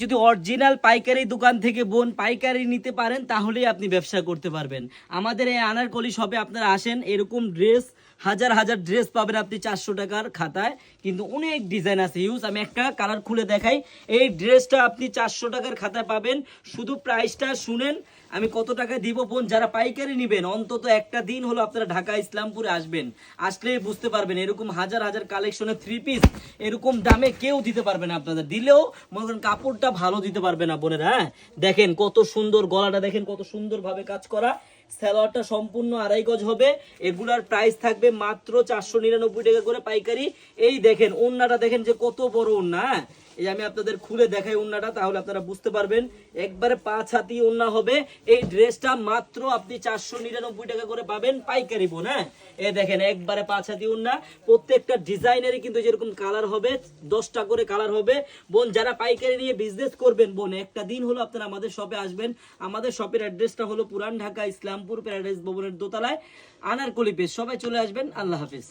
যদি অরিজিনাল পাইকারি দোকান থেকে বোন পাইকারি নিতে পারেন তাহলেই আপনি ব্যবসা করতে পারবেন। আমাদের এই আনারকলি শপে আপনারা আসেন, এরকম ড্রেস হাজার হাজার ড্রেস পাবেন আপনি 400 টাকার খাতায়, কিন্তু অনেক ডিজাইন আছে ইউজ। আমি একটা কালার খুলে দেখাই, এই ড্রেসটা আপনি 400 টাকার খাতায় পাবেন। শুধু প্রাইসটা শুনেন আমি কত টাকা দিব বোন। যারা পাইকারি নেবেন অন্তত একটা দিন হলো আপনারা ঢাকা ইসলামপুরে আসবেন, আসলেই বুঝতে পারবেন এরকম হাজার হাজার কালেকশনের 3 পিস এরকম দামে কেউ দিতে পারবে না। আপনাদের দিলেও মনে করেন কাপড়টা ভালো দিতে পারবে না বোনেরা। হ্যাঁ দেখেন কত সুন্দর গলাটা, দেখেন কত সুন্দর ভাবে কাজ করা, সালোয়ারটা সম্পূর্ণ 2.5 গজ হবে। এগুলার প্রাইস থাকবে মাত্র 499 টাকা করে পাইকারি। এই দেখেন ওন্নাটা, দেখেন যে কত বড় ওন্না। এই আমি আপনাদের খুলে দেখাই ওন্নাটা, তাহলে আপনারা বুঝতে পারবেন। একবারে 5 হাতি ওন্না হবে। এই ড্রেসটা মাত্র আপনি 499 টাকা করে পাবেন পাইকারি বোন। হ্যাঁ এই দেখেন একবারে 5 হাতি ওন্না, প্রত্যেকটা ডিজাইনেরই কিন্তু যেরকম কালার হবে 10টা করে কালার হবে বোন। যারা পাইকারি নিয়ে বিজনেস করবেন বোন, একটা দিন হলো আপনারা আমাদের শপে আসবেন। আমাদের শপের অ্যাড্রেসটা হলো পুরান ঢাকা ইসলামপুর প্যারাডাইস ভবনের দোতলায়, আনারকলি পেজ। সবাই চলে আসবেন। আল্লাহ হাফেজ।